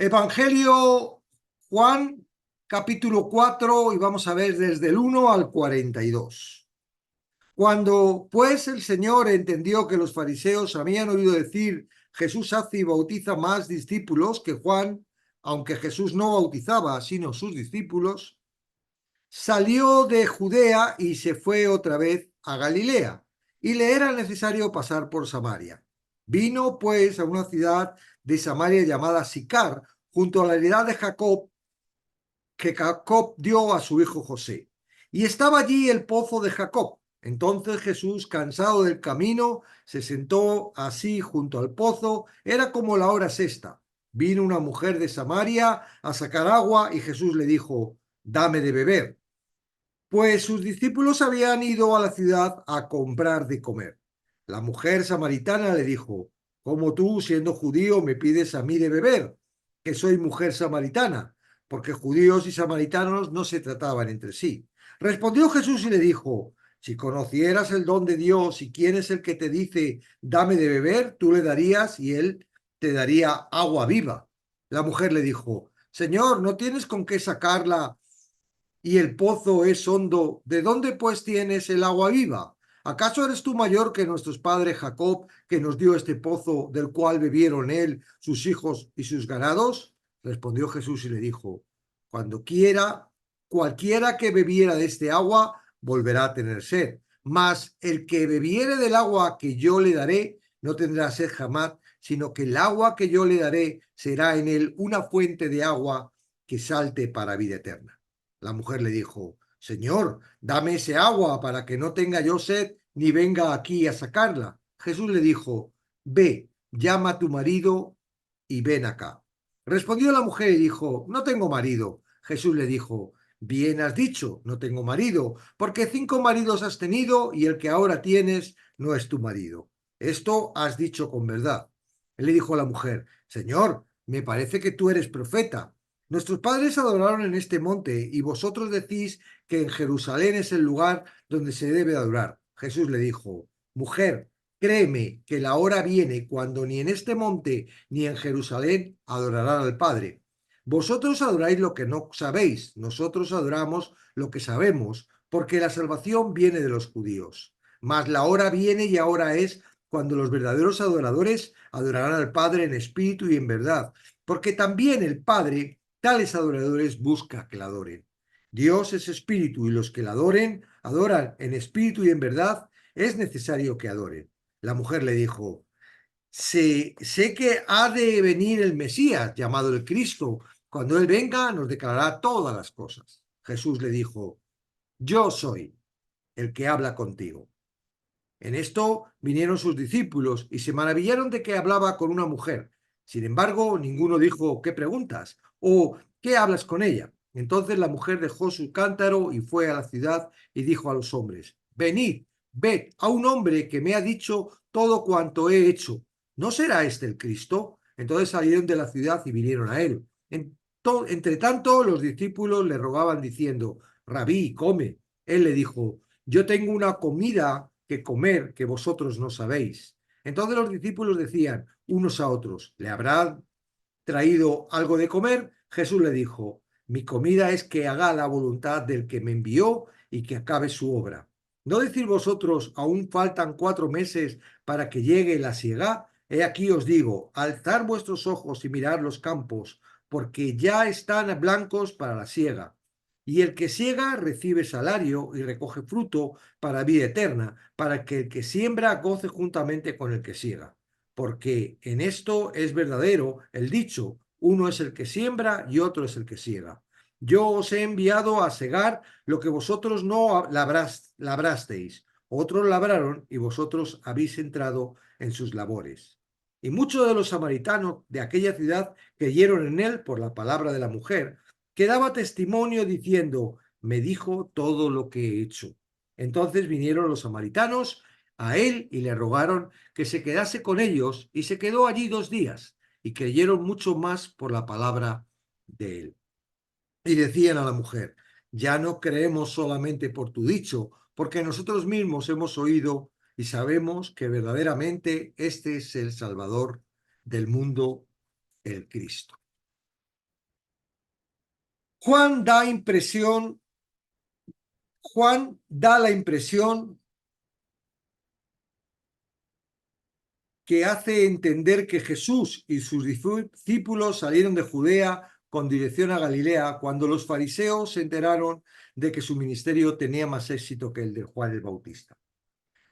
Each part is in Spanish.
Evangelio Juan, capítulo 4, y vamos a ver desde el 1 al 42. Cuando pues el Señor entendió que los fariseos habían oído decir: Jesús hace y bautiza más discípulos que Juan, aunque Jesús no bautizaba, sino sus discípulos, salió de Judea y se fue otra vez a Galilea, y le era necesario pasar por Samaria. Vino pues a una ciudad de Samaria llamada Sicar, junto a la heredad de Jacob, que Jacob dio a su hijo José. Y estaba allí el pozo de Jacob. Entonces Jesús, cansado del camino, se sentó así junto al pozo. Era como la hora sexta. Vino una mujer de Samaria a sacar agua y Jesús le dijo: dame de beber. Pues sus discípulos habían ido a la ciudad a comprar de comer. La mujer samaritana le dijo: ¿cómo tú, siendo judío, me pides a mí de beber, que soy mujer samaritana? Porque judíos y samaritanos no se trataban entre sí. Respondió Jesús y le dijo: si conocieras el don de Dios y quién es el que te dice dame de beber, tú le darías y él te daría agua viva. La mujer le dijo: Señor, no tienes con qué sacarla y el pozo es hondo. ¿De dónde pues tienes el agua viva? ¿Acaso eres tú mayor que nuestros padres Jacob, que nos dio este pozo, del cual bebieron él, sus hijos y sus ganados? Respondió Jesús y le dijo: cuando quiera, cualquiera que bebiera de este agua volverá a tener sed, mas el que bebiere del agua que yo le daré no tendrá sed jamás, sino que el agua que yo le daré será en él una fuente de agua que salte para vida eterna. La mujer le dijo: Señor, dame ese agua para que no tenga yo sed ni venga aquí a sacarla. Jesús le dijo: ve, llama a tu marido y ven acá. Respondió la mujer y dijo: no tengo marido. Jesús le dijo: bien has dicho, no tengo marido, porque 5 maridos has tenido y el que ahora tienes no es tu marido. Esto has dicho con verdad. Él le dijo a la mujer: Señor, me parece que tú eres profeta. Nuestros padres adoraron en este monte y vosotros decís que en Jerusalén es el lugar donde se debe adorar. Jesús le dijo: mujer, créeme que la hora viene cuando ni en este monte ni en Jerusalén adorarán al Padre. Vosotros adoráis lo que no sabéis, nosotros adoramos lo que sabemos, porque la salvación viene de los judíos. Mas la hora viene y ahora es cuando los verdaderos adoradores adorarán al Padre en espíritu y en verdad, porque también el Padre tales adoradores busca que la adoren. Dios es espíritu y los que la adoren, adoran en espíritu y en verdad, es necesario que adoren. La mujer le dijo: sé que ha de venir el Mesías, llamado el Cristo. Cuando Él venga, nos declarará todas las cosas. Jesús le dijo: yo soy el que habla contigo. En esto vinieron sus discípulos y se maravillaron de que hablaba con una mujer. Sin embargo, ninguno dijo: ¿qué preguntas? O ¿qué hablas con ella? Entonces la mujer dejó su cántaro y fue a la ciudad y dijo a los hombres: venid, ved a un hombre que me ha dicho todo cuanto he hecho. ¿No será este el Cristo? Entonces salieron de la ciudad y vinieron a él. Entre tanto, los discípulos le rogaban diciendo: Rabí, come. Él le dijo: yo tengo una comida que comer que vosotros no sabéis. Entonces los discípulos decían unos a otros: ¿le habrán traído algo de comer? Jesús le dijo: mi comida es que haga la voluntad del que me envió y que acabe su obra. ¿No decir vosotros: aún faltan 4 meses para que llegue la siega? He aquí os digo: alzad vuestros ojos y mirad los campos, porque ya están blancos para la siega. Y el que siega recibe salario y recoge fruto para vida eterna, para que el que siembra goce juntamente con el que siega. Porque en esto es verdadero el dicho: uno es el que siembra y otro es el que siega. Yo os he enviado a segar lo que vosotros no labrasteis. Otros labraron y vosotros habéis entrado en sus labores. Y muchos de los samaritanos de aquella ciudad creyeron en él por la palabra de la mujer, que daba testimonio diciendo: me dijo todo lo que he hecho. Entonces vinieron los samaritanos a él y le rogaron que se quedase con ellos, y se quedó allí 2 días, y creyeron mucho más por la palabra de él. Y decían a la mujer: ya no creemos solamente por tu dicho, porque nosotros mismos hemos oído y sabemos que verdaderamente este es el Salvador del mundo, el Cristo. Juan da la impresión que hace entender que Jesús y sus discípulos salieron de Judea con dirección a Galilea cuando los fariseos se enteraron de que su ministerio tenía más éxito que el de Juan el Bautista.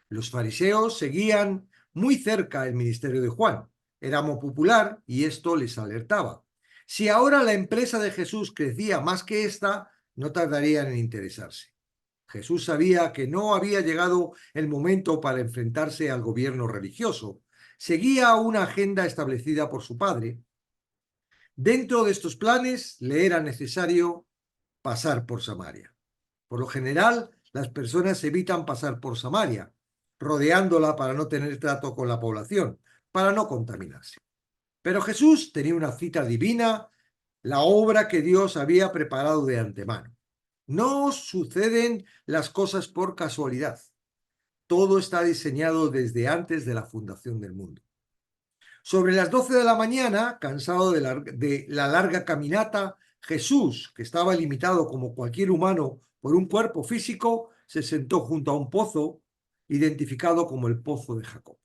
Los fariseos seguían muy cerca el ministerio de Juan. Era muy popular y esto les alertaba. Si ahora la empresa de Jesús crecía más que esta, no tardarían en interesarse. Jesús sabía que no había llegado el momento para enfrentarse al gobierno religioso. Seguía una agenda establecida por su padre. Dentro de estos planes le era necesario pasar por Samaria. Por lo general, las personas evitan pasar por Samaria, rodeándola para no tener trato con la población, para no contaminarse. Pero Jesús tenía una cita divina, la obra que Dios había preparado de antemano. No suceden las cosas por casualidad. Todo está diseñado desde antes de la fundación del mundo. Sobre las 12 de la mañana, cansado de la larga caminata, Jesús, que estaba limitado como cualquier humano por un cuerpo físico, se sentó junto a un pozo, identificado como el pozo de Jacob.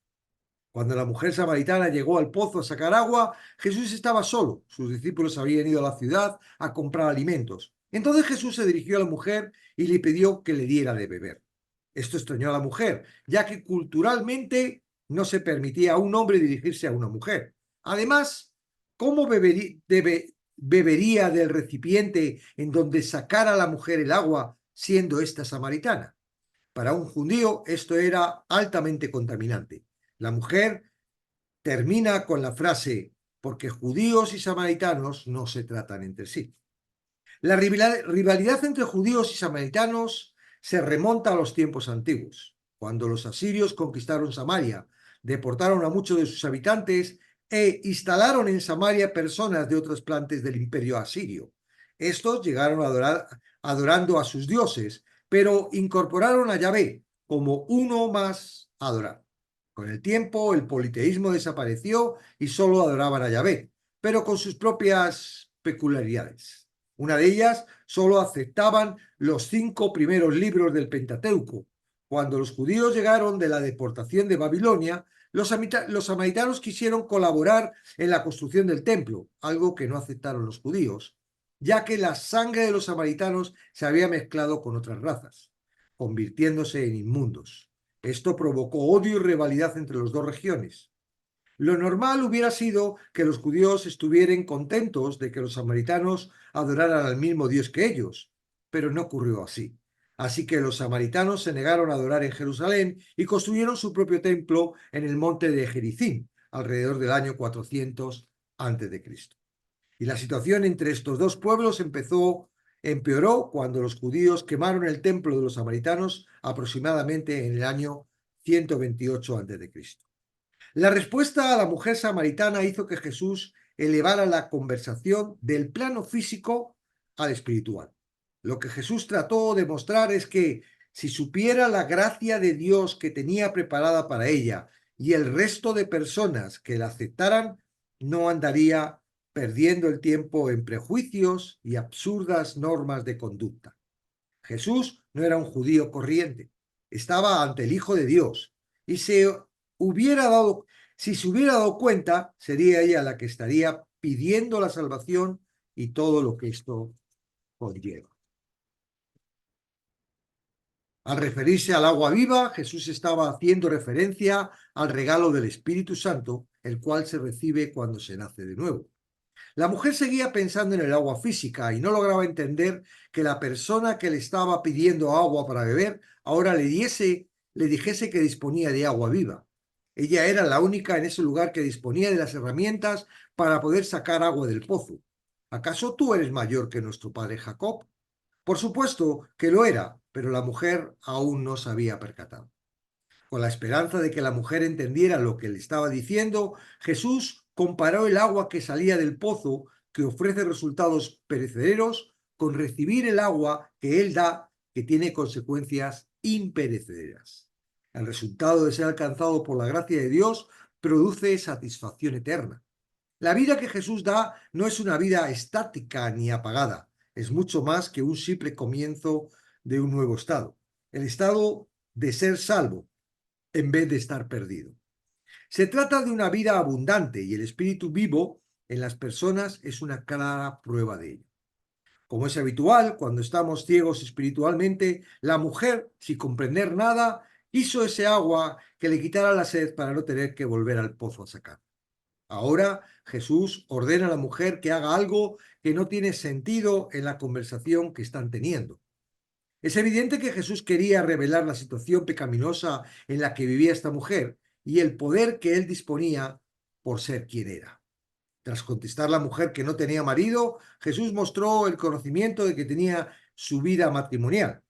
Cuando la mujer samaritana llegó al pozo a sacar agua, Jesús estaba solo. Sus discípulos habían ido a la ciudad a comprar alimentos. Entonces Jesús se dirigió a la mujer y le pidió que le diera de beber. Esto extrañó a la mujer, ya que culturalmente no se permitía a un hombre dirigirse a una mujer. Además, ¿cómo bebería del recipiente en donde sacara la mujer el agua, siendo esta samaritana? Para un judío esto era altamente contaminante. La mujer termina con la frase, porque judíos y samaritanos no se tratan entre sí. La rivalidad entre judíos y samaritanos se remonta a los tiempos antiguos, cuando los asirios conquistaron Samaria, deportaron a muchos de sus habitantes e instalaron en Samaria personas de otras plantas del imperio asirio. Estos llegaron a adorar, adorando a sus dioses, pero incorporaron a Yahvé como uno más a adorar. Con el tiempo, el politeísmo desapareció y solo adoraban a Yahvé, pero con sus propias peculiaridades. Una de ellas solo aceptaban los 5 primeros libros del Pentateuco. Cuando los judíos llegaron de la deportación de Babilonia, los samaritanos quisieron colaborar en la construcción del templo, algo que no aceptaron los judíos, ya que la sangre de los samaritanos se había mezclado con otras razas, convirtiéndose en inmundos. Esto provocó odio y rivalidad entre las dos regiones. Lo normal hubiera sido que los judíos estuvieran contentos de que los samaritanos adoraran al mismo Dios que ellos, pero no ocurrió así. Así que los samaritanos se negaron a adorar en Jerusalén y construyeron su propio templo en el monte de Gerizim, alrededor del año 400 a.C. Y la situación entre estos dos pueblos empeoró cuando los judíos quemaron el templo de los samaritanos aproximadamente en el año 128 a.C. La respuesta a la mujer samaritana hizo que Jesús elevara la conversación del plano físico al espiritual. Lo que Jesús trató de mostrar es que si supiera la gracia de Dios que tenía preparada para ella y el resto de personas que la aceptaran, no andaría perdiendo el tiempo en prejuicios y absurdas normas de conducta. Jesús no era un judío corriente, estaba ante el Hijo de Dios y si se hubiera dado cuenta, sería ella la que estaría pidiendo la salvación y todo lo que esto conlleva. Al referirse al agua viva, Jesús estaba haciendo referencia al regalo del Espíritu Santo, el cual se recibe cuando se nace de nuevo. La mujer seguía pensando en el agua física y no lograba entender que la persona que le estaba pidiendo agua para beber ahora le dijese que disponía de agua viva. Ella era la única en ese lugar que disponía de las herramientas para poder sacar agua del pozo. ¿Acaso tú eres mayor que nuestro padre Jacob? Por supuesto que lo era, pero la mujer aún no se había percatado. Con la esperanza de que la mujer entendiera lo que le estaba diciendo, Jesús comparó el agua que salía del pozo, que ofrece resultados perecederos, con recibir el agua que Él da, que tiene consecuencias imperecederas. El resultado de ser alcanzado por la gracia de Dios produce satisfacción eterna. La vida que Jesús da no es una vida estática ni apagada, Es mucho más que un simple comienzo de un nuevo estado. El estado de ser salvo en vez de estar perdido. Se trata de una vida abundante y el espíritu vivo en las personas es una clara prueba de ello. Como es habitual, cuando estamos ciegos espiritualmente, la mujer, sin comprender nada, hizo ese agua que le quitara la sed para no tener que volver al pozo a sacar. Ahora Jesús ordena a la mujer que haga algo que no tiene sentido en la conversación que están teniendo. Es evidente que Jesús quería revelar la situación pecaminosa en la que vivía esta mujer y el poder que él disponía por ser quien era. Tras contestar la mujer que no tenía marido, Jesús mostró el conocimiento de que tenía su vida matrimonial.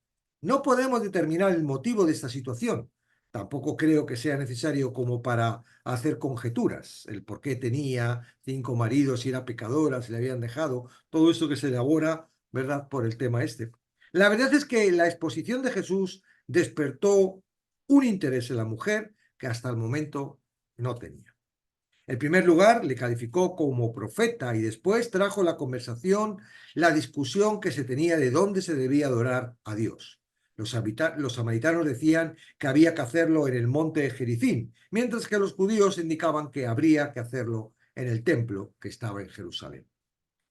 No podemos determinar el motivo de esta situación. Tampoco creo que sea necesario como para hacer conjeturas, el por qué tenía 5 maridos, si era pecadora, si le habían dejado, todo esto que se elabora, ¿verdad?, por el tema este. La verdad es que la exposición de Jesús despertó un interés en la mujer que hasta el momento no tenía. En primer lugar, le calificó como profeta y después trajo la conversación, la discusión que se tenía de dónde se debía adorar a Dios. Los samaritanos decían que había que hacerlo en el monte Gerizim, mientras que los judíos indicaban que habría que hacerlo en el templo que estaba en Jerusalén.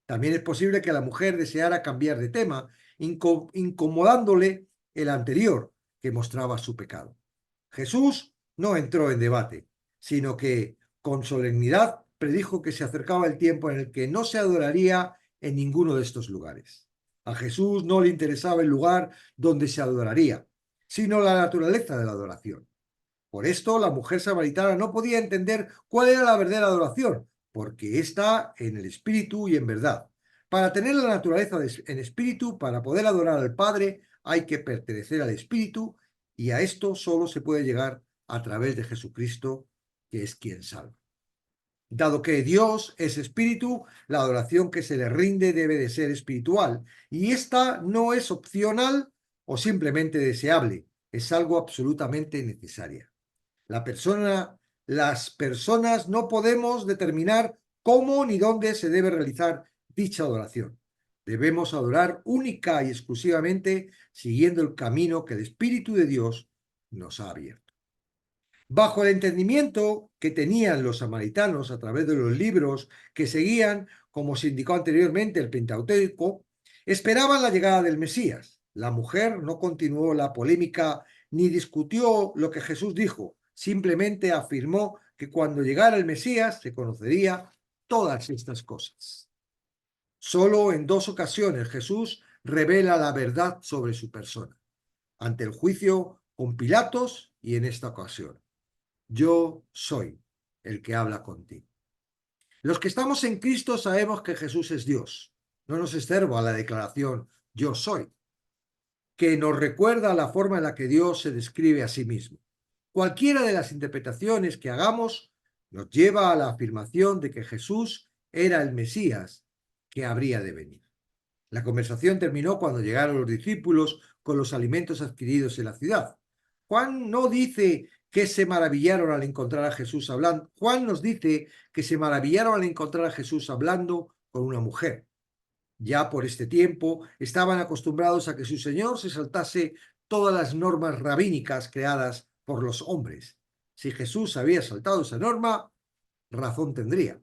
También es posible que la mujer deseara cambiar de tema, incomodándole el anterior, que mostraba su pecado. Jesús no entró en debate, sino que con solemnidad predijo que se acercaba el tiempo en el que no se adoraría en ninguno de estos lugares. A Jesús no le interesaba el lugar donde se adoraría, sino la naturaleza de la adoración. Por esto, la mujer samaritana no podía entender cuál era la verdadera adoración, porque está en el espíritu y en verdad. Para tener la naturaleza en espíritu, para poder adorar al Padre, hay que pertenecer al espíritu, y a esto solo se puede llegar a través de Jesucristo, que es quien salva. Dado que Dios es espíritu, la adoración que se le rinde debe de ser espiritual, y esta no es opcional o simplemente deseable, es algo absolutamente necesario. Las personas no podemos determinar cómo ni dónde se debe realizar dicha adoración. Debemos adorar única y exclusivamente siguiendo el camino que el Espíritu de Dios nos ha abierto. Bajo el entendimiento que tenían los samaritanos a través de los libros que seguían, como se indicó anteriormente, el Pentateuco, esperaban la llegada del Mesías. La mujer no continuó la polémica ni discutió lo que Jesús dijo, simplemente afirmó que cuando llegara el Mesías se conocería todas estas cosas. Solo en 2 ocasiones Jesús revela la verdad sobre su persona, ante el juicio con Pilatos y en esta ocasión. Yo soy el que habla contigo. Los que estamos en Cristo sabemos que Jesús es Dios. No nos estorba la declaración yo soy, que nos recuerda la forma en la que Dios se describe a sí mismo. Cualquiera de las interpretaciones que hagamos nos lleva a la afirmación de que Jesús era el Mesías que habría de venir. La conversación terminó cuando llegaron los discípulos con los alimentos adquiridos en la ciudad. Juan no dice que se maravillaron al encontrar a Jesús hablando. Juan nos dice que se maravillaron al encontrar a Jesús hablando con una mujer. Ya por este tiempo estaban acostumbrados a que su Señor se saltase todas las normas rabínicas creadas por los hombres. Si Jesús había saltado esa norma, razón tendría.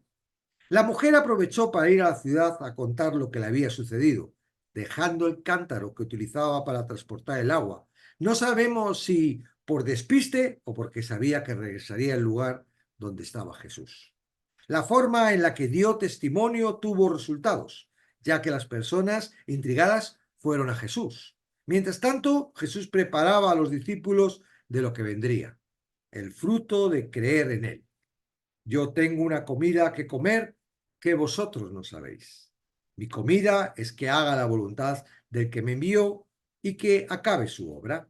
La mujer aprovechó para ir a la ciudad a contar lo que le había sucedido, dejando el cántaro que utilizaba para transportar el agua. No sabemos si por despiste o porque sabía que regresaría al lugar donde estaba Jesús. La forma en la que dio testimonio tuvo resultados, ya que las personas intrigadas fueron a Jesús. Mientras tanto, Jesús preparaba a los discípulos de lo que vendría, el fruto de creer en él. Yo tengo una comida que comer que vosotros no sabéis. Mi comida es que haga la voluntad del que me envió y que acabe su obra.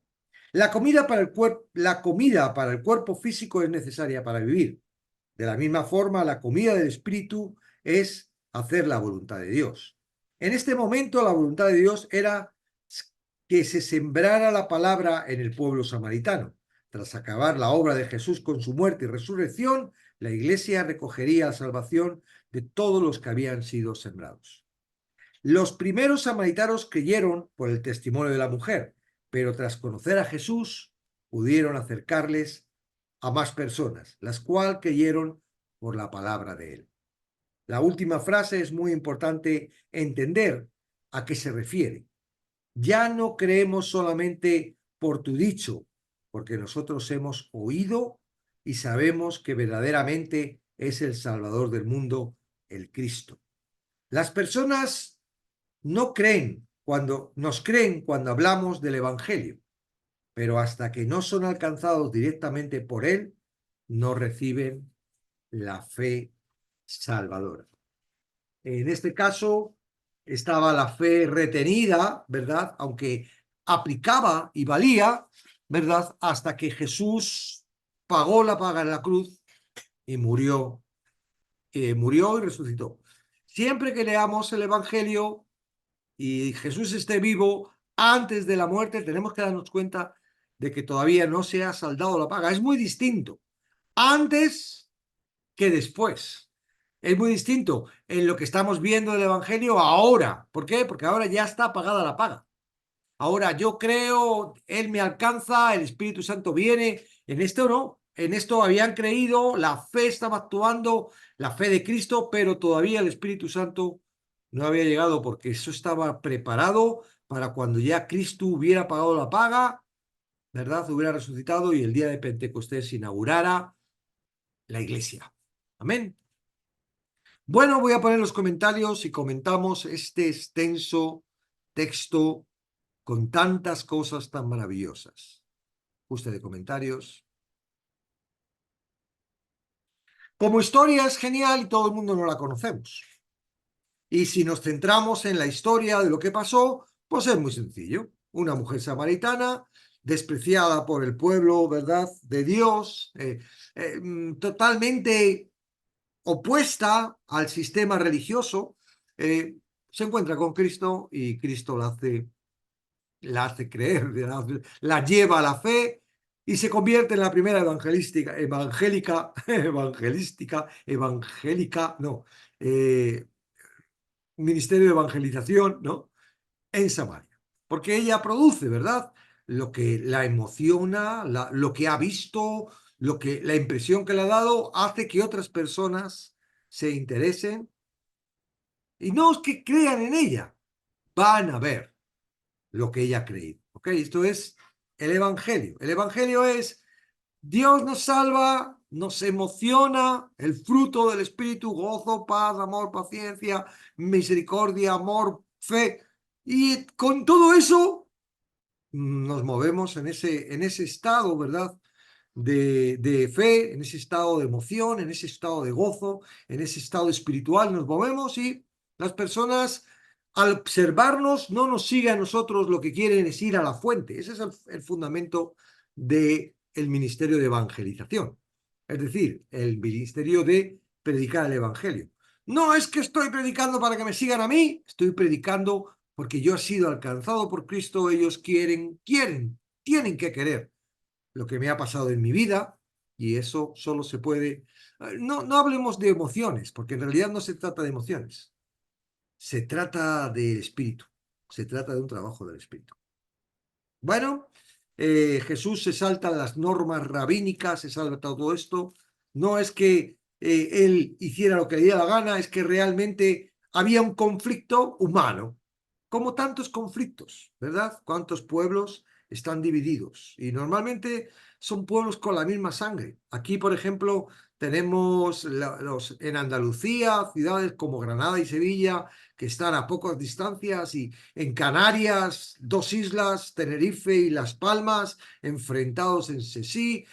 La comida para el cuerpo físico es necesaria para vivir. De la misma forma, la comida del espíritu es hacer la voluntad de Dios. En este momento, la voluntad de Dios era que se sembrara la palabra en el pueblo samaritano. Tras acabar la obra de Jesús con su muerte y resurrección, la Iglesia recogería la salvación de todos los que habían sido sembrados. Los primeros samaritanos creyeron por el testimonio de la mujer, pero tras conocer a Jesús pudieron acercarles a más personas, las cuales creyeron por la palabra de él. La última frase es muy importante entender a qué se refiere. Ya no creemos solamente por tu dicho, porque nosotros hemos oído y sabemos que verdaderamente es el Salvador del mundo, el Cristo. Las personas no creen nos creen cuando hablamos del Evangelio, pero hasta que no son alcanzados directamente por él, no reciben la fe salvadora. En este caso estaba la fe retenida, ¿verdad? Aunque aplicaba y valía, ¿verdad? Hasta que Jesús pagó la paga en la cruz y murió y resucitó. Siempre que leamos el Evangelio y Jesús esté vivo antes de la muerte, tenemos que darnos cuenta de que todavía no se ha saldado la paga. Es muy distinto antes que después. Es muy distinto en lo que estamos viendo del Evangelio ahora. ¿Por qué? Porque ahora ya está pagada la paga. Ahora yo creo, Él me alcanza, el Espíritu Santo viene. En esto no, en esto habían creído, la fe estaba actuando, la fe de Cristo, pero todavía el Espíritu Santo no había llegado porque eso estaba preparado para cuando ya Cristo hubiera pagado la paga, ¿verdad? Hubiera resucitado y el día de Pentecostés inaugurara la iglesia. Amén. Bueno, voy a poner los comentarios y comentamos este extenso texto con tantas cosas tan maravillosas. Ajuste de comentarios. Como historia es genial y todo el mundo no la conocemos. Y si nos centramos en la historia de lo que pasó, pues es muy sencillo. Una mujer samaritana despreciada por el pueblo, ¿verdad?, de Dios, totalmente opuesta al sistema religioso, se encuentra con Cristo y Cristo la hace creer, la lleva a la fe y se convierte en la primera ministerio de evangelización, ¿no?, en Samaria. Porque ella produce, ¿verdad?, lo que la emociona, lo que ha visto, la impresión que le ha dado, hace que otras personas se interesen y no es que crean en ella, van a ver lo que ella ha creído. ¿Ok? Esto es el Evangelio. El Evangelio es Dios nos salva, nos emociona, el fruto del Espíritu, gozo, paz, amor, paciencia, misericordia, amor, fe. Y con todo eso nos movemos en ese estado, ¿verdad?, de fe, en ese estado de emoción, en ese estado de gozo, en ese estado espiritual nos movemos y las personas al observarnos no nos siguen a nosotros, lo que quieren es ir a la fuente. Ese es el fundamento del ministerio de evangelización, es decir, el ministerio de predicar el evangelio. No es que estoy predicando para que me sigan a mí, estoy predicando porque yo he sido alcanzado por Cristo, ellos tienen que querer lo que me ha pasado en mi vida y eso solo se puede... No hablemos de emociones, porque en realidad no se trata de emociones, se trata del espíritu, se trata de un trabajo del espíritu. Bueno, Jesús se salta las normas rabínicas, se salta todo esto. No es que él hiciera lo que le diera la gana, es que realmente había un conflicto humano, como tantos conflictos, ¿verdad? ¿Cuántos pueblos están divididos? Y normalmente son pueblos con la misma sangre. Aquí, por ejemplo, tenemos en Andalucía, ciudades como Granada y Sevilla, que están a pocas distancias, y en Canarias, dos islas, Tenerife y Las Palmas, enfrentados en sí,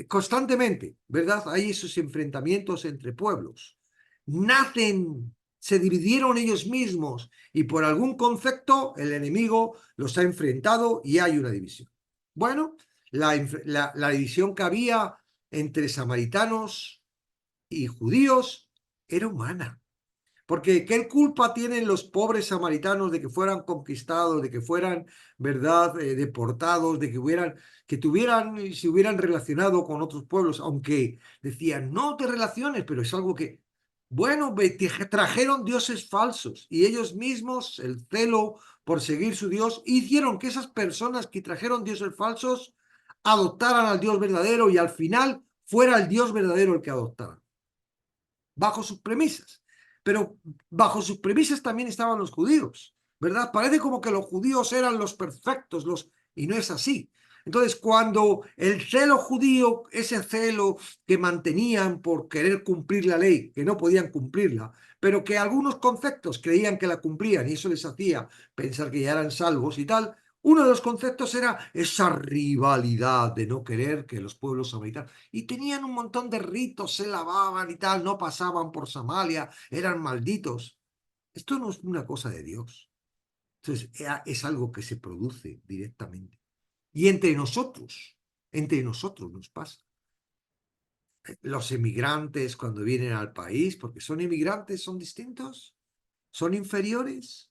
constantemente, ¿verdad? Hay esos enfrentamientos entre pueblos. Se dividieron ellos mismos y por algún concepto el enemigo los ha enfrentado y hay una división. Bueno, la división que había entre samaritanos y judíos era humana. Porque ¿qué culpa tienen los pobres samaritanos de que fueran conquistados, de que fueran, ¿verdad?, deportados, de que se hubieran relacionado con otros pueblos? Aunque decían, no te relaciones, pero es algo que Bueno, trajeron dioses falsos y ellos mismos, el celo por seguir su Dios, hicieron que esas personas que trajeron dioses falsos adoptaran al Dios verdadero y al final fuera el Dios verdadero el que adoptaran, bajo sus premisas. Pero bajo sus premisas también estaban los judíos, ¿verdad? Parece como que los judíos eran los perfectos, y no es así. Entonces, cuando el celo judío, ese celo que mantenían por querer cumplir la ley, que no podían cumplirla, pero que algunos conceptos creían que la cumplían y eso les hacía pensar que ya eran salvos y tal, uno de los conceptos era esa rivalidad de no querer que los pueblos samaritanos, y tenían un montón de ritos, se lavaban y tal, no pasaban por Samaria, eran malditos. Esto no es una cosa de Dios. Entonces, es algo que se produce directamente. Y entre nosotros nos pasa. Los emigrantes cuando vienen al país, porque son inmigrantes, son distintos, son inferiores.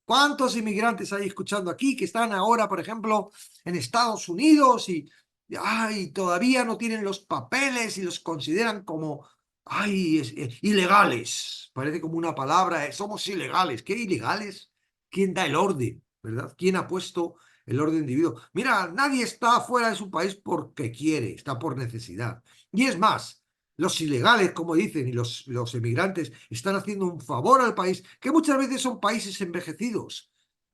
¿Cuántos inmigrantes hay escuchando aquí que están ahora, por ejemplo, en Estados Unidos y ay, todavía no tienen los papeles y los consideran como ay, ilegales? Parece como una palabra, somos ilegales. ¿Qué ilegales? ¿Quién da el orden? ¿Verdad? ¿Quién ha puesto el orden individuo? Mira, nadie está fuera de su país porque quiere, está por necesidad. Y es más, los ilegales, como dicen, y los emigrantes están haciendo un favor al país, que muchas veces son países envejecidos,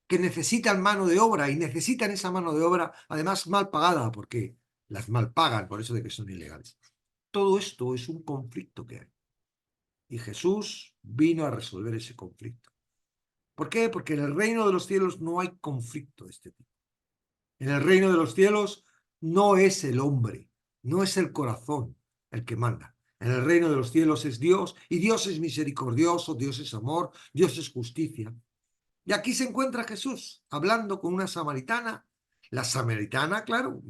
que necesitan mano de obra y necesitan esa mano de obra, además mal pagada, porque las mal pagan por eso de que son ilegales. Todo esto es un conflicto que hay. Y Jesús vino a resolver ese conflicto. ¿Por qué? Porque en el reino de los cielos no hay conflicto de este tipo. En el reino de los cielos no es el hombre, no es el corazón el que manda. En el reino de los cielos es Dios, y Dios es misericordioso, Dios es amor, Dios es justicia. Y aquí se encuentra Jesús hablando con una samaritana. La samaritana, claro,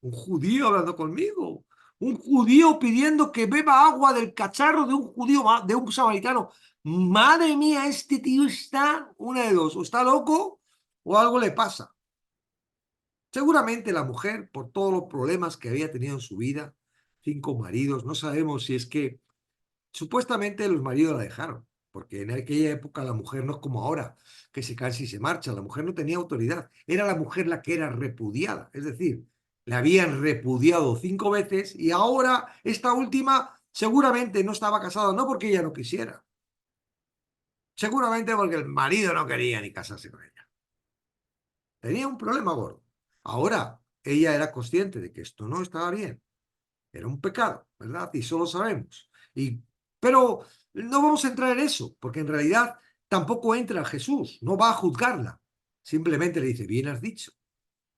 un judío hablando conmigo. Un judío pidiendo que beba agua del cacharro de un judío, de un samaritano. Madre mía, este tío está, una de dos, o está loco o algo le pasa. Seguramente la mujer, por todos los problemas que había tenido en su vida, 5 maridos, no sabemos si es que supuestamente los maridos la dejaron, porque en aquella época la mujer no es como ahora, que se cansa y se marcha, la mujer no tenía autoridad, era la mujer la que era repudiada, es decir, la habían repudiado 5 veces y ahora esta última seguramente no estaba casada, no porque ella no quisiera, seguramente porque el marido no quería ni casarse con ella. Tenía un problema gordo. Ahora ella era consciente de que esto no estaba bien, era un pecado, ¿verdad? Y eso lo sabemos. Pero no vamos a entrar en eso, porque en realidad tampoco entra Jesús, no va a juzgarla. Simplemente le dice, bien has dicho,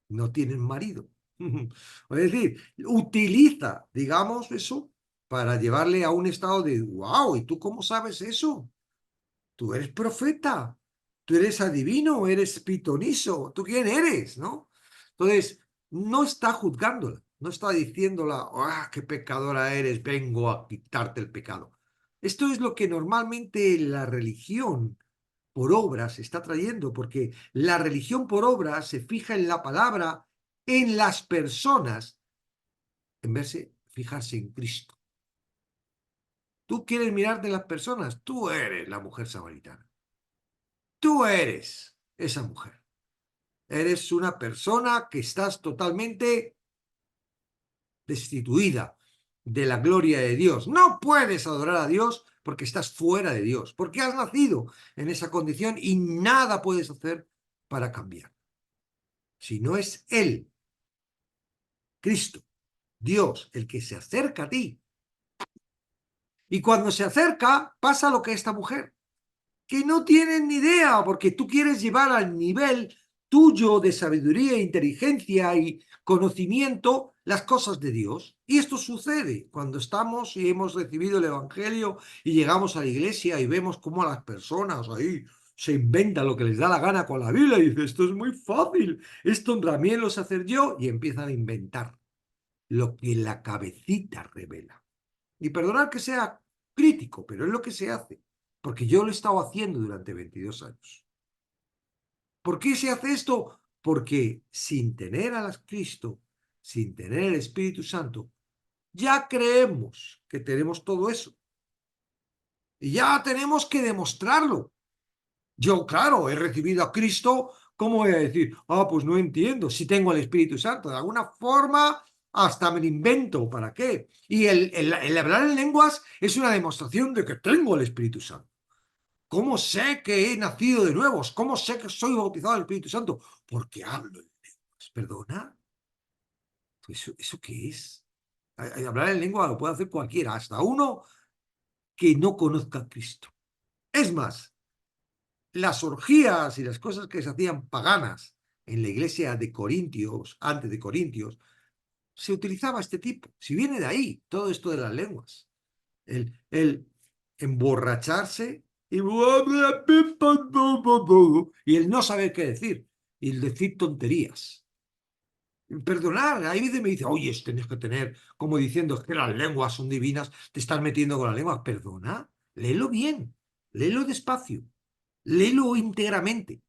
no tienes marido. Es decir, utiliza, digamos, eso para llevarle a un estado de, wow, ¿y tú cómo sabes eso? Tú eres profeta, tú eres adivino, eres pitonizo, ¿tú quién eres? ¿No? Entonces, no está juzgándola, no está diciéndola, ¡ah, qué pecadora eres! Vengo a quitarte el pecado. Esto es lo que normalmente la religión por obras está trayendo, porque la religión por obras se fija en la palabra, en las personas, en vez de fijarse en Cristo. Tú quieres mirarte en las personas, tú eres la mujer samaritana. Tú eres esa mujer. Eres una persona que estás totalmente destituida de la gloria de Dios. No puedes adorar a Dios porque estás fuera de Dios, porque has nacido en esa condición y nada puedes hacer para cambiar. Si no es Él, Cristo, Dios, el que se acerca a ti. Y cuando se acerca, pasa lo que esta mujer, que no tienen ni idea, porque tú quieres llevar al nivel tuyo de sabiduría, inteligencia y conocimiento las cosas de Dios. Y esto sucede cuando estamos y hemos recibido el Evangelio y llegamos a la iglesia y vemos cómo a las personas ahí se inventan lo que les da la gana con la Biblia y dicen, esto es muy fácil, esto también lo sé hacer yo, y empiezan a inventar lo que la cabecita revela. Y perdonad que sea crítico, pero es lo que se hace, porque yo lo he estado haciendo durante 22 años. ¿Por qué se hace esto? Porque sin tener a Cristo, sin tener el Espíritu Santo, ya creemos que tenemos todo eso. Y ya tenemos que demostrarlo. Yo, claro, he recibido a Cristo, ¿cómo voy a decir? Pues no entiendo, si tengo el Espíritu Santo. De alguna forma, hasta me lo invento, ¿para qué? Y el hablar en lenguas es una demostración de que tengo el Espíritu Santo. ¿Cómo sé que he nacido de nuevo? ¿Cómo sé que soy bautizado del Espíritu Santo? Porque hablo en lenguas. ¿Perdona? ¿Eso qué es? Hablar en lengua lo puede hacer cualquiera, hasta uno que no conozca a Cristo. Es más, las orgías y las cosas que se hacían paganas en la iglesia de Corintios, antes de Corintios, se utilizaba este tipo. Si viene de ahí, todo esto de las lenguas. El emborracharse y el no saber qué decir y el decir tonterías. Perdonar, ahí veces me dice, oye, tienes que tener, como diciendo, es que las lenguas son divinas, te estás metiendo con la lengua. Perdona, léelo bien, léelo despacio, léelo íntegramente.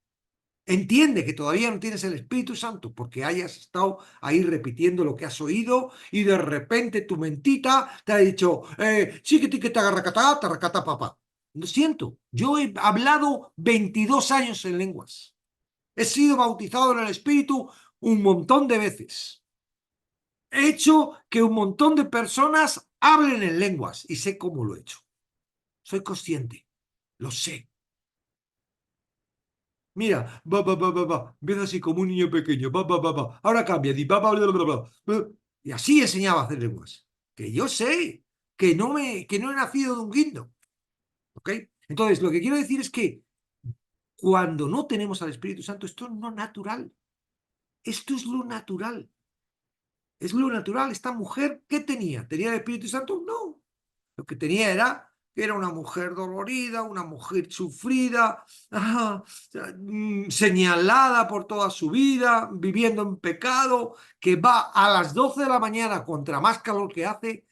Entiende que todavía no tienes el Espíritu Santo porque hayas estado ahí repitiendo lo que has oído y de repente tu mentita te ha dicho, chiquitiquita, tarracata, papá. Lo siento, yo he hablado 22 años en lenguas. He sido bautizado en el Espíritu un montón de veces. He hecho que un montón de personas hablen en lenguas y sé cómo lo he hecho. Soy consciente, lo sé. Mira, empieza así como un niño pequeño, ahora cambia, y así enseñaba a hacer lenguas. Que yo sé que no he nacido de un guindo, ¿ok? Entonces, lo que quiero decir es que cuando no tenemos al Espíritu Santo, esto es lo natural. Esto es lo natural. Es lo natural. Esta mujer, ¿qué tenía? ¿Tenía el Espíritu Santo? No. Lo que tenía era que era una mujer dolorida, una mujer sufrida, señalada por toda su vida, viviendo en pecado, que va a las 12 de la mañana, contra más calor que hace,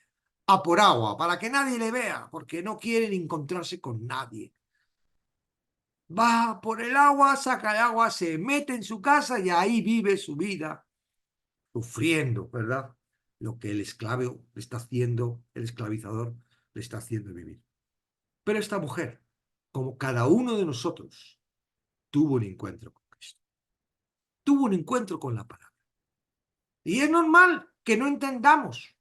a por agua, para que nadie le vea, porque no quieren encontrarse con nadie. Va por el agua, saca el agua, se mete en su casa y ahí vive su vida, sufriendo, ¿verdad? Lo que el esclavo le está haciendo, el esclavizador le está haciendo vivir. Pero esta mujer, como cada uno de nosotros, tuvo un encuentro con Cristo. Tuvo un encuentro con la palabra. Y es normal que no entendamos,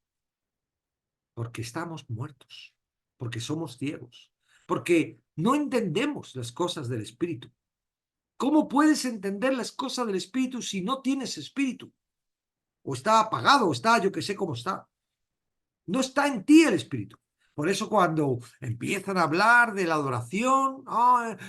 porque estamos muertos, porque somos ciegos, porque no entendemos las cosas del Espíritu. ¿Cómo puedes entender las cosas del Espíritu si no tienes Espíritu? O está apagado, o está, yo que sé cómo está. No está en ti el Espíritu. Por eso cuando empiezan a hablar de la adoración,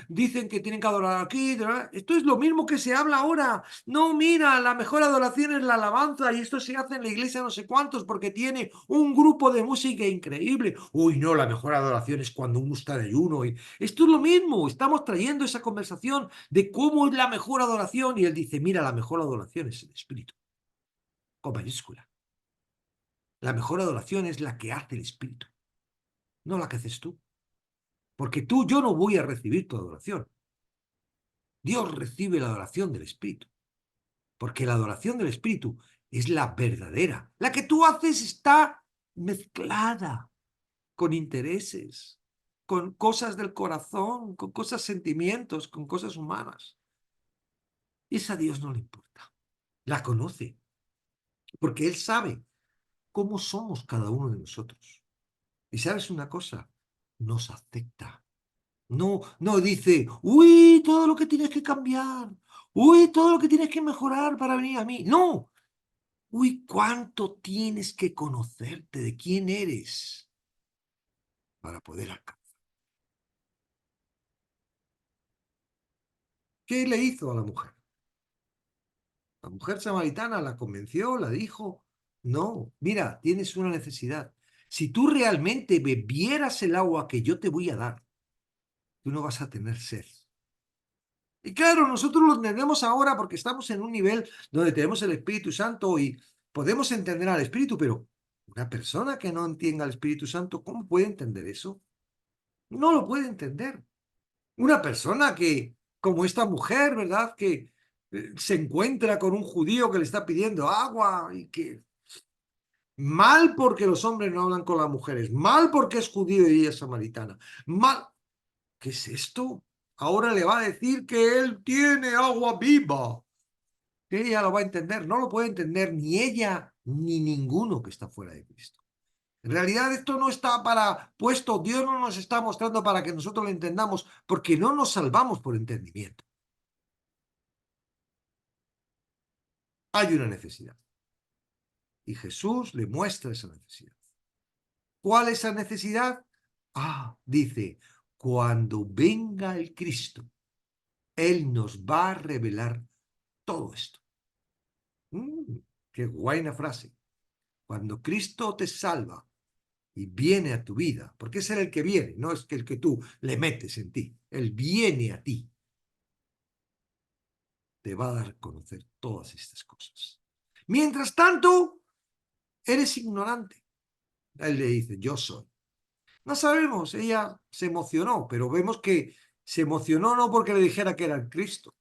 dicen que tienen que adorar aquí, esto es lo mismo que se habla ahora. No, mira, la mejor adoración es la alabanza y esto se hace en la iglesia no sé cuántos porque tiene un grupo de música increíble. Uy, no, la mejor adoración es cuando uno está de ayuno. Esto es lo mismo, estamos trayendo esa conversación de cómo es la mejor adoración y él dice, mira, la mejor adoración es el Espíritu, con mayúscula. La mejor adoración es la que hace el Espíritu, no la que haces tú. Porque yo no voy a recibir tu adoración. Dios recibe la adoración del Espíritu. Porque la adoración del Espíritu es la verdadera. La que tú haces está mezclada con intereses, con cosas del corazón, con cosas sentimientos, con cosas humanas. Y esa a Dios no le importa. La conoce. Porque Él sabe cómo somos cada uno de nosotros. Y sabes una cosa, nos acepta. No, no dice, uy, todo lo que tienes que cambiar, uy, todo lo que tienes que mejorar para venir a mí. No, uy, cuánto tienes que conocerte de quién eres para poder alcanzar. ¿Qué le hizo a la mujer? La mujer samaritana la convenció, la dijo, no, mira, tienes una necesidad. Si tú realmente bebieras el agua que yo te voy a dar, tú no vas a tener sed. Y claro, nosotros lo entendemos ahora porque estamos en un nivel donde tenemos el Espíritu Santo y podemos entender al Espíritu, pero una persona que no entienda al Espíritu Santo, ¿cómo puede entender eso? No lo puede entender. Una persona que, como esta mujer, ¿verdad? Que se encuentra con un judío que le está pidiendo agua y que Mal porque los hombres no hablan con las mujeres. Mal porque es judío y ella es samaritana. Mal. ¿Qué es esto? Ahora le va a decir que él tiene agua viva. Que ella lo va a entender. No lo puede entender ni ella ni ninguno que está fuera de Cristo. En realidad esto no está para puesto, Dios no nos está mostrando para que nosotros lo entendamos, porque no nos salvamos por entendimiento. Hay una necesidad. Y Jesús le muestra esa necesidad. ¿Cuál es esa necesidad? Dice, cuando venga el Cristo, Él nos va a revelar todo esto. Qué guayna frase. Cuando Cristo te salva y viene a tu vida, porque es Él el que viene, no es que el que tú le metes en ti, Él viene a ti, te va a dar a conocer todas estas cosas. Mientras tanto, eres ignorante. Él le dice, yo soy. No sabemos, ella se emocionó, pero vemos que se emocionó no porque le dijera que era el Cristo,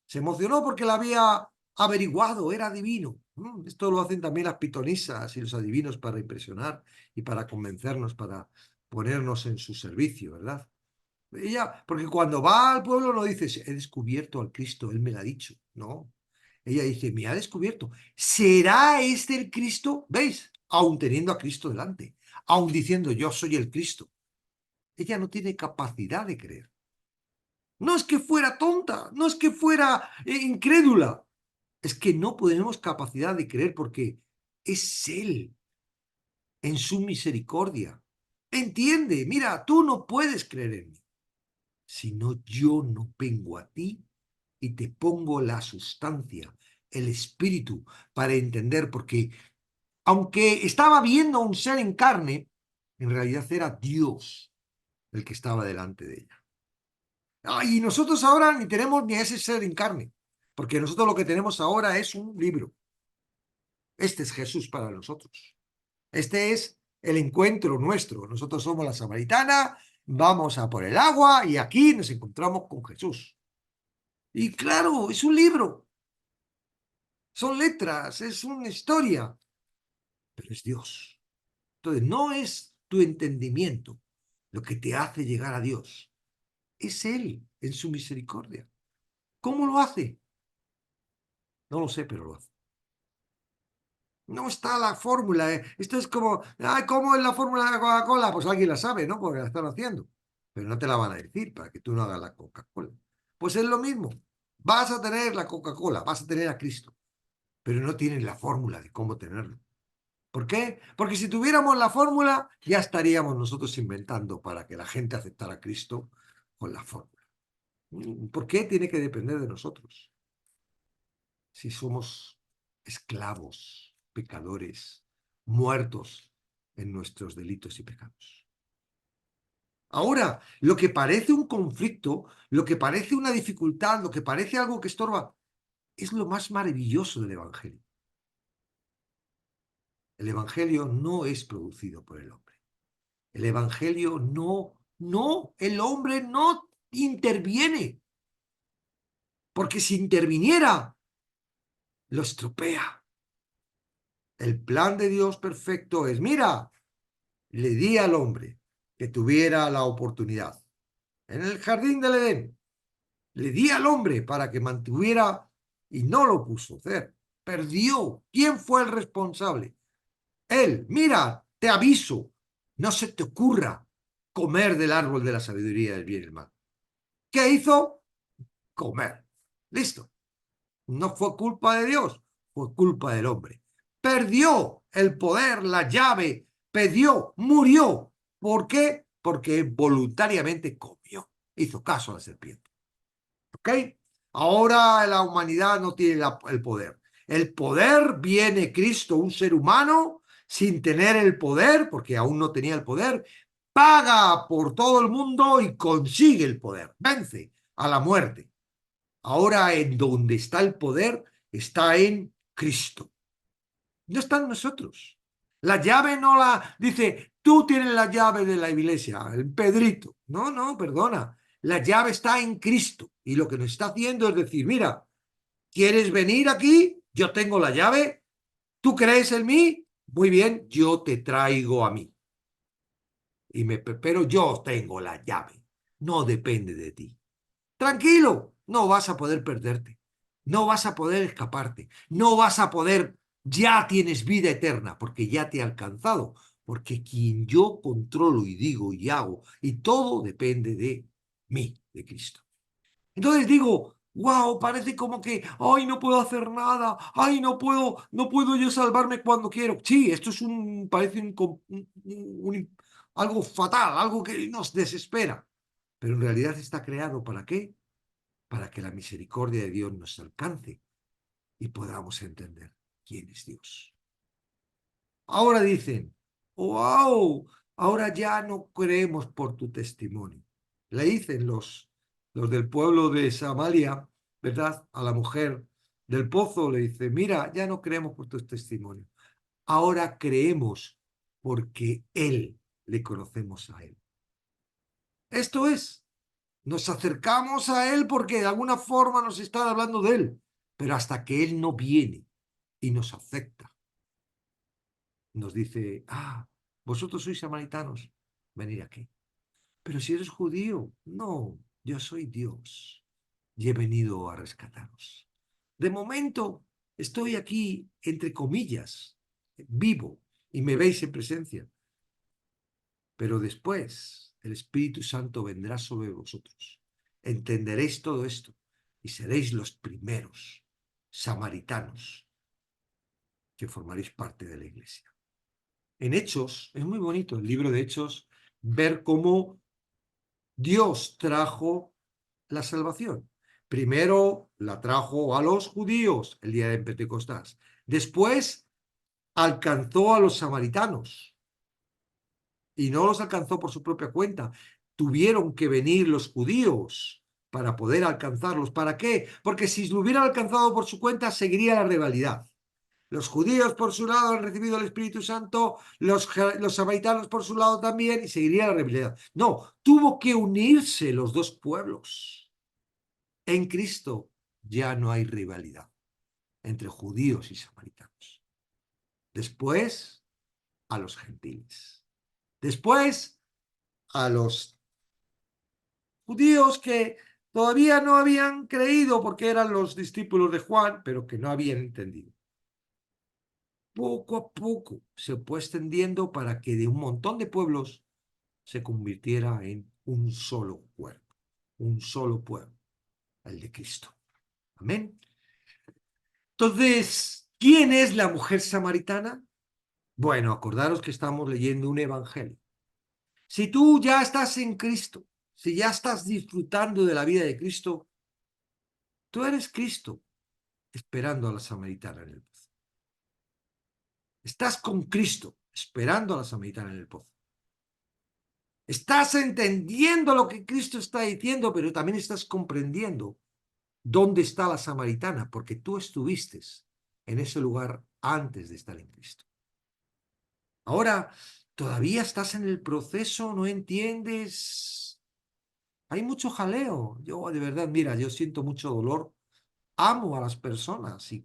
se emocionó porque la había averiguado, era divino. Esto lo hacen también las pitonisas y los adivinos para impresionar y para convencernos, para ponernos en su servicio, ¿verdad? Ella, porque cuando va al pueblo no dice, he descubierto al Cristo, él me lo ha dicho. No. Ella dice, me ha descubierto. ¿Será este el Cristo? ¿Veis? Aún teniendo a Cristo delante, aún diciendo, yo soy el Cristo. Ella no tiene capacidad de creer. No es que fuera tonta, no es que fuera incrédula, es que no tenemos capacidad de creer porque es Él en su misericordia. Entiende, mira, tú no puedes creer en mí, sino yo no vengo a ti y te pongo la sustancia, el espíritu, para entender, porque aunque estaba viendo a un ser en carne, en realidad era Dios el que estaba delante de ella. Y nosotros ahora ni tenemos ni a ese ser en carne, porque nosotros lo que tenemos ahora es un libro. Este es Jesús para nosotros. Este es el encuentro nuestro. Nosotros somos la samaritana, vamos a por el agua y aquí nos encontramos con Jesús. Y claro, es un libro, son letras, es una historia, pero es Dios. Entonces, no es tu entendimiento lo que te hace llegar a Dios, es Él en su misericordia. ¿Cómo lo hace? No lo sé, pero lo hace. No está la fórmula. Esto es como, ¿cómo es la fórmula de la Coca-Cola? Pues alguien la sabe, ¿no? Porque la están haciendo. Pero no te la van a decir para que tú no hagas la Coca-Cola. Pues es lo mismo. Vas a tener la Coca-Cola, vas a tener a Cristo, pero no tienes la fórmula de cómo tenerlo. ¿Por qué? Porque si tuviéramos la fórmula, ya estaríamos nosotros inventando para que la gente aceptara a Cristo con la fórmula. ¿Por qué tiene que depender de nosotros? Si somos esclavos, pecadores, muertos en nuestros delitos y pecados. Ahora, lo que parece un conflicto, lo que parece una dificultad, lo que parece algo que estorba, es lo más maravilloso del Evangelio. El Evangelio no es producido por el hombre. El Evangelio el hombre no interviene, porque si interviniera, lo estropea. El plan de Dios perfecto es, mira, le di al hombre que tuviera la oportunidad. En el jardín del Edén, le di al hombre para que mantuviera y no lo puso a hacer. Perdió. ¿Quién fue el responsable? Él. Mira, te aviso, no se te ocurra comer del árbol de la sabiduría del bien y el mal. ¿Qué hizo? Comer. Listo. No fue culpa de Dios, fue culpa del hombre. Perdió el poder, la llave, perdió, murió. ¿Por qué? Porque voluntariamente comió, hizo caso a la serpiente. ¿Ok? Ahora la humanidad no tiene el poder. El poder viene Cristo, un ser humano, sin tener el poder, porque aún no tenía el poder, paga por todo el mundo y consigue el poder, vence a la muerte. Ahora en donde está el poder está en Cristo. No está en nosotros. La llave no la dice, tú tienes la llave de la iglesia, el Pedrito. No, no, perdona. La llave está en Cristo. Y lo que nos está haciendo es decir, mira, ¿quieres venir aquí? Yo tengo la llave. ¿Tú crees en mí? muy bien, yo te traigo a mí. Pero yo tengo la llave. No depende de ti. Tranquilo, no vas a poder perderte. No vas a poder escaparte. No vas a poder, ya tienes vida eterna, porque ya te he alcanzado. Porque quien yo controlo y digo y hago, y todo depende de mí, de Cristo. Entonces digo, wow, parece como que, ay, no puedo hacer nada, ay, no puedo yo salvarme cuando quiero. Sí, esto es parece algo fatal, algo que nos desespera. Pero en realidad está creado ¿para qué? Para que la misericordia de Dios nos alcance y podamos entender quién es Dios. Ahora dicen, wow, ahora ya no creemos por tu testimonio. Le dicen los del pueblo de Samaria, ¿verdad? A la mujer del pozo le dice, mira, ya no creemos por tu testimonio. Ahora creemos porque Él le conocemos a Él. Esto es, nos acercamos a Él porque de alguna forma nos están hablando de Él, pero hasta que Él no viene y nos acepta, nos dice, vosotros sois samaritanos, venid aquí. Pero si eres judío, no, yo soy Dios y he venido a rescataros. De momento estoy aquí, entre comillas, vivo y me veis en presencia, pero después el Espíritu Santo vendrá sobre vosotros. Entenderéis todo esto y seréis los primeros samaritanos que formaréis parte de la iglesia. En Hechos, es muy bonito el libro de Hechos, ver cómo Dios trajo la salvación. Primero la trajo a los judíos el día de Pentecostés. Después alcanzó a los samaritanos y no los alcanzó por su propia cuenta. Tuvieron que venir los judíos para poder alcanzarlos. ¿Para qué? Porque si lo hubieran alcanzado por su cuenta, seguiría la rivalidad. Los judíos por su lado han recibido el Espíritu Santo, los samaritanos por su lado también, y seguiría la rivalidad. No, tuvo que unirse los dos pueblos. En Cristo ya no hay rivalidad entre judíos y samaritanos. Después, a los gentiles. Después, a los judíos que todavía no habían creído porque eran los discípulos de Juan, pero que no habían entendido. Poco a poco se fue extendiendo para que de un montón de pueblos se convirtiera en un solo cuerpo, un solo pueblo, el de Cristo. Amén. Entonces, ¿quién es la mujer samaritana? Bueno, acordaros que estamos leyendo un evangelio. Si tú ya estás en Cristo, si ya estás disfrutando de la vida de Cristo, tú eres Cristo esperando a la samaritana en el pozo. Estás con Cristo esperando a la samaritana en el pozo. Estás entendiendo lo que Cristo está diciendo, pero también estás comprendiendo dónde está la samaritana, porque tú estuviste en ese lugar antes de estar en Cristo. Ahora, todavía estás en el proceso, no entiendes. Hay mucho jaleo. Yo, de verdad, mira, yo siento mucho dolor. Amo a las personas y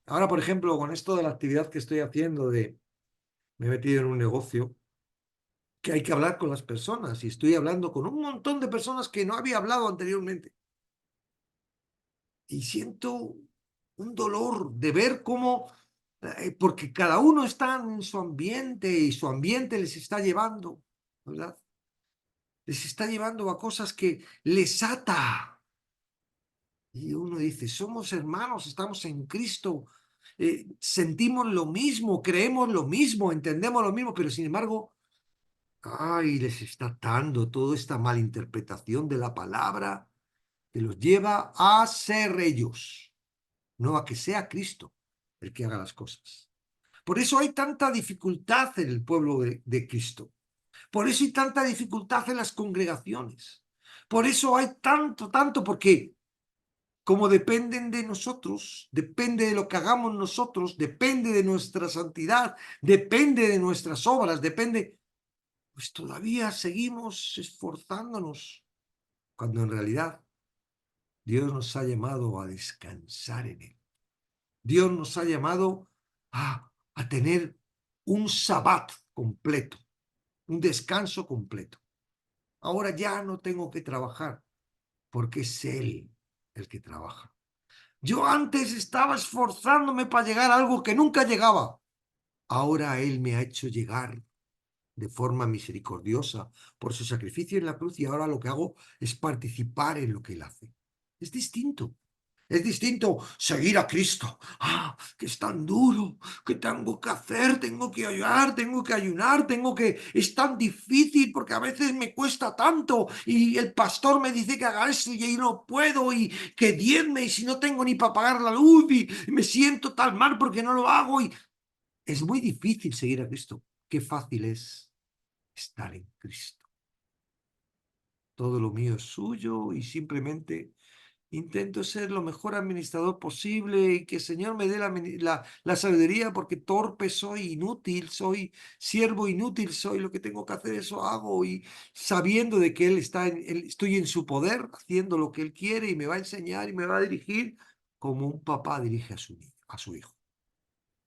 ahora, por ejemplo, con esto de la actividad que estoy haciendo me he metido en un negocio que hay que hablar con las personas y estoy hablando con un montón de personas que no había hablado anteriormente. Y siento un dolor de ver cómo, porque cada uno está en su ambiente y su ambiente les está llevando, ¿verdad? Les está llevando a cosas que les ata. Y uno dice, somos hermanos, estamos en Cristo, sentimos lo mismo, creemos lo mismo, entendemos lo mismo, pero sin embargo, les está atando toda esta malinterpretación de la palabra que los lleva a ser ellos, no a que sea Cristo el que haga las cosas. Por eso hay tanta dificultad en el pueblo de Cristo. Por eso hay tanta dificultad en las congregaciones. Por eso hay tanto, porque como dependen de nosotros, depende de lo que hagamos nosotros, depende de nuestra santidad, depende de nuestras obras, pues todavía seguimos esforzándonos, cuando en realidad Dios nos ha llamado a descansar en Él. Dios nos ha llamado a tener un sabbat completo, un descanso completo. Ahora ya no tengo que trabajar porque es Él el que trabaja. Yo antes estaba esforzándome para llegar a algo que nunca llegaba. Ahora Él me ha hecho llegar de forma misericordiosa por su sacrificio en la cruz y ahora lo que hago es participar en lo que Él hace. Es distinto. Es distinto seguir a Cristo. Ah, que es tan duro, que tengo que hacer, tengo que ayudar, tengo que ayunar, tengo que... Es tan difícil porque a veces me cuesta tanto y el pastor me dice que haga esto y yo no puedo y que diezme y si no tengo ni para pagar la luz y me siento tan mal porque no lo hago y... Es muy difícil seguir a Cristo. Qué fácil es estar en Cristo. Todo lo mío es suyo y simplemente intento ser lo mejor administrador posible y que el Señor me dé la sabiduría porque torpe soy, inútil, soy siervo inútil, soy lo que tengo que hacer, eso hago y sabiendo de que estoy en su poder, haciendo lo que Él quiere y me va a enseñar y me va a dirigir como un papá dirige a su hijo.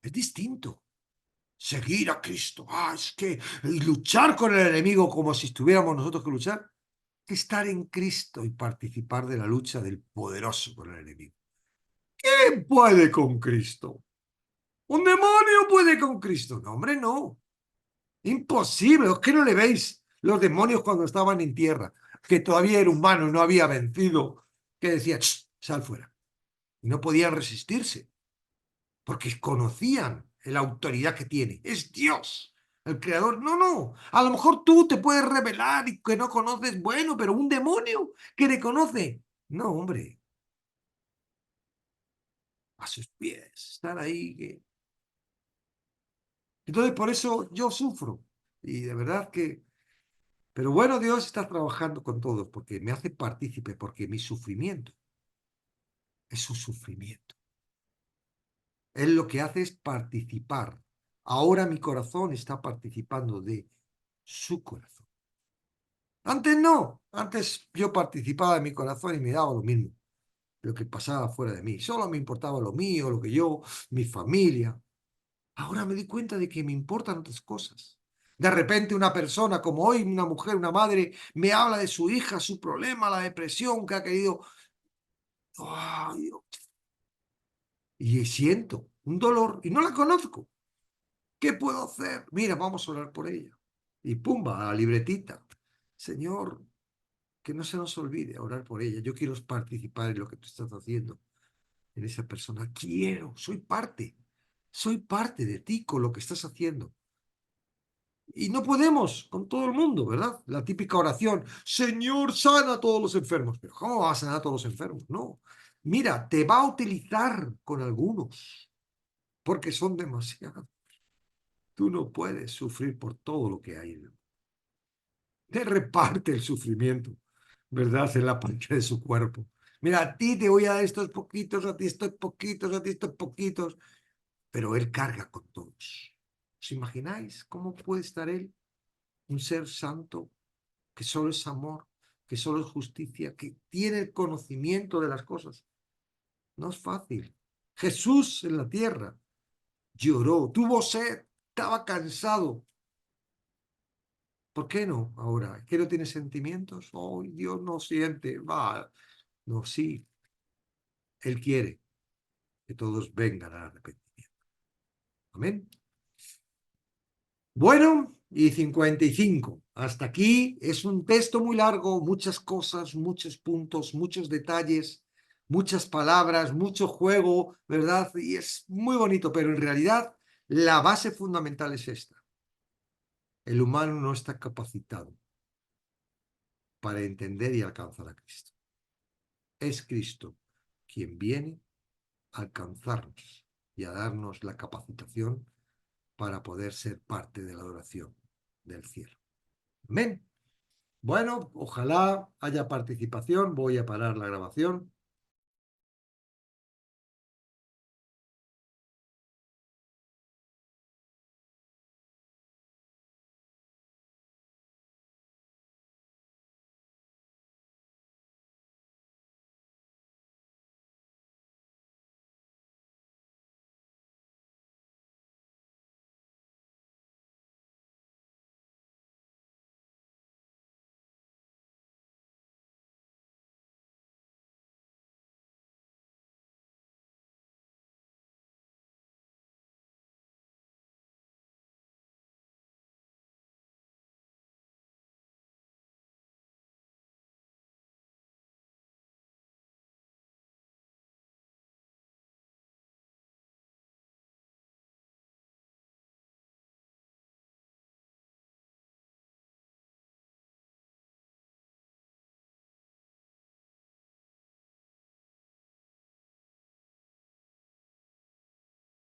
Es distinto. Seguir a Cristo. Es que y luchar con el enemigo como si estuviéramos nosotros que luchar. Estar en Cristo y participar de la lucha del poderoso con el enemigo. ¿Quién puede con Cristo? ¿Un demonio puede con Cristo? No, hombre, no. Imposible. ¿Es que no le veis los demonios cuando estaban en tierra? Que todavía era humano y no había vencido. Que decía, sal fuera. Y no podían resistirse. Porque conocían la autoridad que tiene. Es Dios, el creador. No, no. A lo mejor tú te puedes revelar y que no conoces, bueno, pero un demonio que le conoce. No, hombre. A sus pies. Estar ahí. Entonces, por eso yo sufro. Y de verdad que... Pero bueno, Dios está trabajando con todos porque me hace partícipe, porque mi sufrimiento es su sufrimiento. Él lo que hace es participar. Ahora mi corazón está participando de su corazón. Antes no, antes yo participaba de mi corazón y me daba lo mismo, lo que pasaba fuera de mí. Solo me importaba lo mío, lo que yo, mi familia. Ahora me di cuenta de que me importan otras cosas. De repente una persona como hoy, una mujer, una madre, me habla de su hija, su problema, la depresión que ha querido. ¡Ay! Y siento un dolor y no la conozco. ¿Qué puedo hacer? Mira, vamos a orar por ella. Y pumba, a la libretita. Señor, que no se nos olvide orar por ella. Yo quiero participar en lo que tú estás haciendo en esa persona. Quiero, soy parte de ti con lo que estás haciendo. Y no podemos con todo el mundo, ¿verdad? La típica oración, Señor, sana a todos los enfermos. Pero ¿cómo va a sanar a todos los enfermos? No. Mira, te va a utilizar con algunos, porque son demasiados. Tú no puedes sufrir por todo lo que hay en el mundo. Te reparte el sufrimiento, ¿verdad? En la parte de su cuerpo. Mira, a ti te voy a dar estos poquitos, a ti estos poquitos, a ti estos poquitos, pero él carga con todos. ¿Os imagináis cómo puede estar él, un ser santo, que solo es amor, que solo es justicia, que tiene el conocimiento de las cosas? No es fácil. Jesús en la tierra lloró, tuvo sed, estaba cansado. ¿Por qué no ahora? ¿Que no tiene sentimientos? Oh, Dios no siente. Va. No, sí, Él quiere que todos vengan al arrepentimiento. Amén. Bueno, y 55. Hasta aquí es un texto muy largo, muchas cosas, muchos puntos, muchos detalles, muchas palabras, mucho juego, ¿verdad? Y es muy bonito, pero en realidad la base fundamental es esta. El humano no está capacitado para entender y alcanzar a Cristo. Es Cristo quien viene a alcanzarnos y a darnos la capacitación para poder ser parte de la adoración del cielo. Amén. Bueno, ojalá haya participación. Voy a parar la grabación.